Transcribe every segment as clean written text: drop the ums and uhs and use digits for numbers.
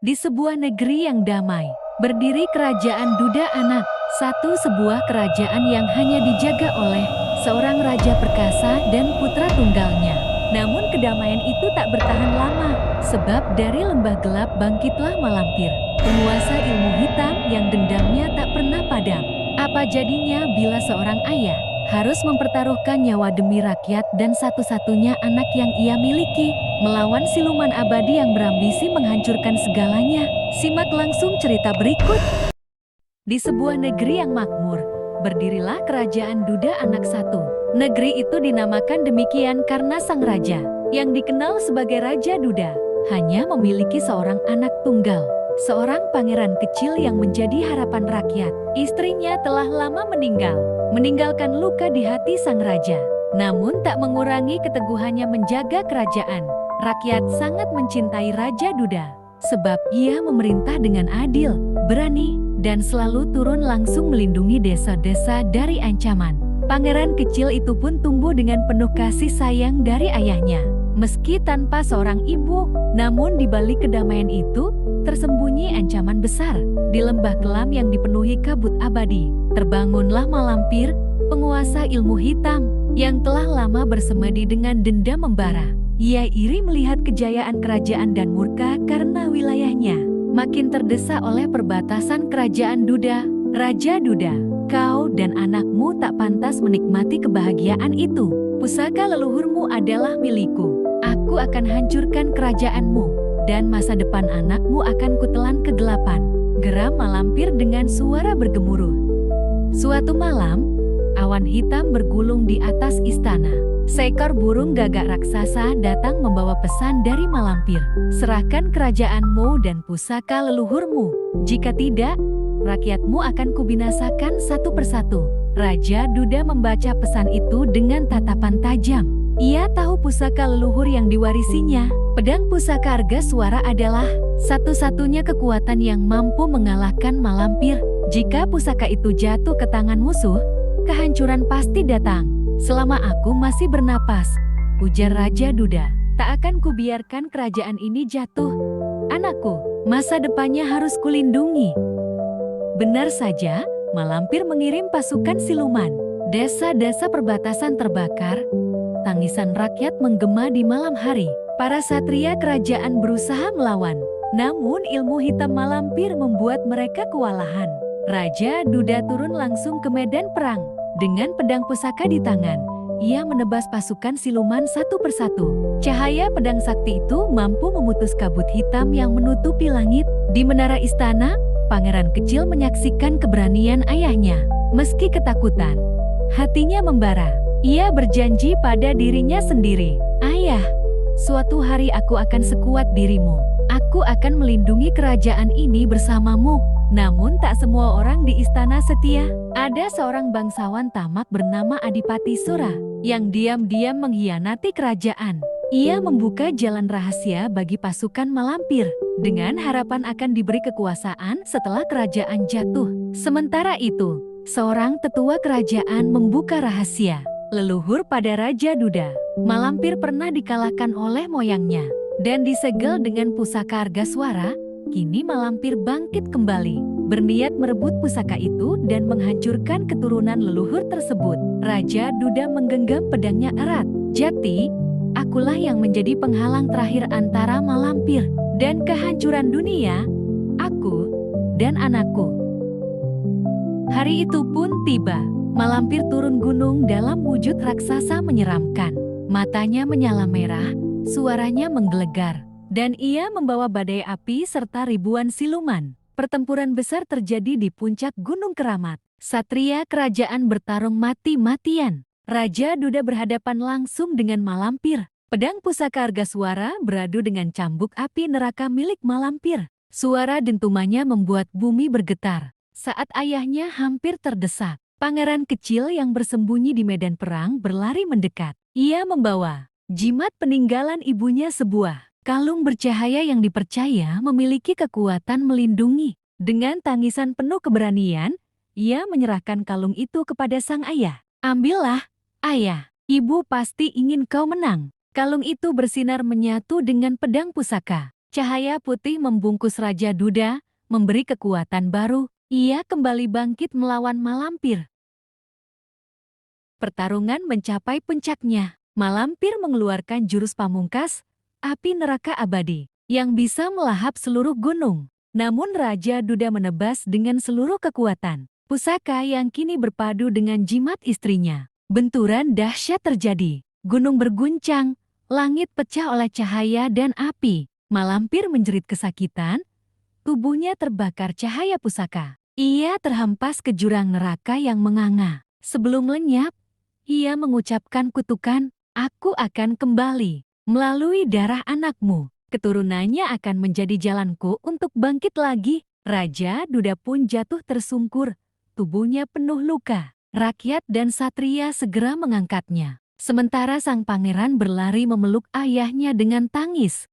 Di sebuah negeri yang damai, berdiri kerajaan Duda Anak. Satu sebuah kerajaan yang hanya dijaga oleh seorang raja perkasa dan putra tunggalnya. Namun kedamaian itu tak bertahan lama, sebab dari lembah gelap bangkitlah Malampir, penguasa ilmu hitam yang dendamnya tak pernah padam. Apa jadinya bila seorang ayah harus mempertaruhkan nyawa demi rakyat dan satu-satunya anak yang ia miliki, melawan siluman abadi yang berambisi menghancurkan segalanya? Simak langsung cerita berikut. Di sebuah negeri yang makmur, berdirilah kerajaan Duda Anak Satu. Negeri itu dinamakan demikian karena sang raja, yang dikenal sebagai Raja Duda, hanya memiliki seorang anak tunggal, seorang pangeran kecil yang menjadi harapan rakyat. Istrinya telah lama meninggal, meninggalkan luka di hati sang raja. Namun tak mengurangi keteguhannya menjaga kerajaan. Rakyat sangat mencintai Raja Duda, sebab ia memerintah dengan adil, berani, dan selalu turun langsung melindungi desa-desa dari ancaman. Pangeran kecil itu pun tumbuh dengan penuh kasih sayang dari ayahnya. Meski tanpa seorang ibu, namun di balik kedamaian itu, tersembunyi ancaman besar. Di lembah kelam yang dipenuhi kabut abadi, terbangunlah Malampir, penguasa ilmu hitam, yang telah lama bersemedi dengan dendam membara. Ia iri melihat kejayaan kerajaan dan murka karena wilayahnya makin terdesak oleh perbatasan kerajaan Duda. Raja Duda, kau dan anakmu tak pantas menikmati kebahagiaan itu. Pusaka leluhurmu adalah milikku. Aku akan hancurkan kerajaanmu, dan masa depan anakmu akan kutelan kegelapan. Geram Malampir dengan suara bergemuruh. Suatu malam, awan hitam bergulung di atas istana. Seekor burung gagak raksasa datang membawa pesan dari Malampir. Serahkan kerajaanmu dan pusaka leluhurmu. Jika tidak, rakyatmu akan kubinasakan satu persatu. Raja Duda membaca pesan itu dengan tatapan tajam. Ia tahu pusaka leluhur yang diwarisinya. Pedang pusaka Arga Suara adalah satu-satunya kekuatan yang mampu mengalahkan Malampir. Jika pusaka itu jatuh ke tangan musuh, kehancuran pasti datang. Selama aku masih bernapas, ujar Raja Duda, tak akan kubiarkan kerajaan ini jatuh. Anakku, masa depannya harus kulindungi. Benar saja, Malampir mengirim pasukan siluman. Desa-desa perbatasan terbakar, tangisan rakyat menggema di malam hari. Para satria kerajaan berusaha melawan, namun ilmu hitam Malampir membuat mereka kewalahan. Raja Duda turun langsung ke medan perang. Dengan pedang pusaka di tangan, ia menebas pasukan siluman satu persatu. Cahaya pedang sakti itu mampu memutus kabut hitam yang menutupi langit. Di menara istana, pangeran kecil menyaksikan keberanian ayahnya. Meski ketakutan, hatinya membara. Ia berjanji pada dirinya sendiri, "Ayah, suatu hari aku akan sekuat dirimu. Aku akan melindungi kerajaan ini bersamamu." Namun tak semua orang di istana setia. Ada seorang bangsawan tamak bernama Adipati Sura, yang diam-diam mengkhianati kerajaan. Ia membuka jalan rahasia bagi pasukan Malampir, dengan harapan akan diberi kekuasaan setelah kerajaan jatuh. Sementara itu, seorang tetua kerajaan membuka rahasia. Leluhur pada Raja Duda, Malampir pernah dikalahkan oleh moyangnya, dan disegel dengan pusaka Arga Suara. Kini Malampir bangkit kembali, berniat merebut pusaka itu dan menghancurkan keturunan leluhur tersebut. Raja Duda menggenggam pedangnya erat. "Jati, akulah yang menjadi penghalang terakhir antara Malampir dan kehancuran dunia. Aku dan anakku." Hari itu pun tiba. Malampir turun gunung dalam wujud raksasa menyeramkan. Matanya menyala merah, suaranya menggelegar, dan ia membawa badai api serta ribuan siluman. Pertempuran besar terjadi di puncak Gunung Keramat. Satria kerajaan bertarung mati-matian. Raja Duda berhadapan langsung dengan Malampir. Pedang pusaka Arga Suara beradu dengan cambuk api neraka milik Malampir. Suara dentumannya membuat bumi bergetar. Saat ayahnya hampir terdesak, pangeran kecil yang bersembunyi di medan perang berlari mendekat. Ia membawa jimat peninggalan ibunya, sebuah kalung bercahaya yang dipercaya memiliki kekuatan melindungi. Dengan tangisan penuh keberanian, ia menyerahkan kalung itu kepada sang ayah. "Ambillah, ayah. Ibu pasti ingin kau menang." Kalung itu bersinar menyatu dengan pedang pusaka. Cahaya putih membungkus Raja Duda, memberi kekuatan baru. Ia kembali bangkit melawan Malampir. Pertarungan mencapai puncaknya. Malampir mengeluarkan jurus pamungkas, api neraka abadi, yang bisa melahap seluruh gunung. Namun Raja Duda menebas dengan seluruh kekuatan. Pusaka yang kini berpadu dengan jimat istrinya. Benturan dahsyat terjadi. Gunung berguncang, langit pecah oleh cahaya dan api. Malampir menjerit kesakitan, tubuhnya terbakar cahaya pusaka. Ia terhempas ke jurang neraka yang menganga. Sebelum lenyap, ia mengucapkan kutukan, "Aku akan kembali. Melalui darah anakmu, keturunannya akan menjadi jalanku untuk bangkit lagi." Raja Duda pun jatuh tersungkur, tubuhnya penuh luka. Rakyat dan satria segera mengangkatnya. Sementara sang pangeran berlari memeluk ayahnya dengan tangis.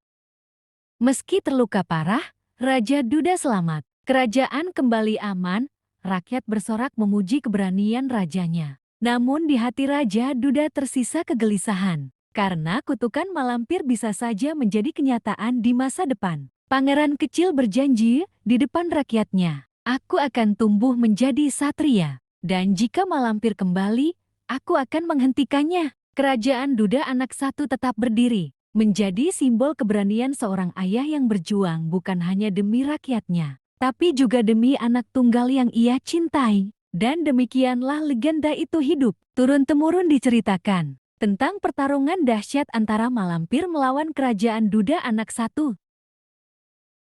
Meski terluka parah, Raja Duda selamat. Kerajaan kembali aman, rakyat bersorak memuji keberanian rajanya. Namun di hati Raja Duda tersisa kegelisahan, karena kutukan Malampir bisa saja menjadi kenyataan di masa depan. Pangeran kecil berjanji di depan rakyatnya, "Aku akan tumbuh menjadi satria, dan jika Malampir kembali, aku akan menghentikannya." Kerajaan Duda anak satu tetap berdiri, menjadi simbol keberanian seorang ayah yang berjuang bukan hanya demi rakyatnya, tapi juga demi anak tunggal yang ia cintai. Dan demikianlah legenda itu hidup, turun-temurun diceritakan, tentang pertarungan dahsyat antara Malampir melawan kerajaan Duda anak satu.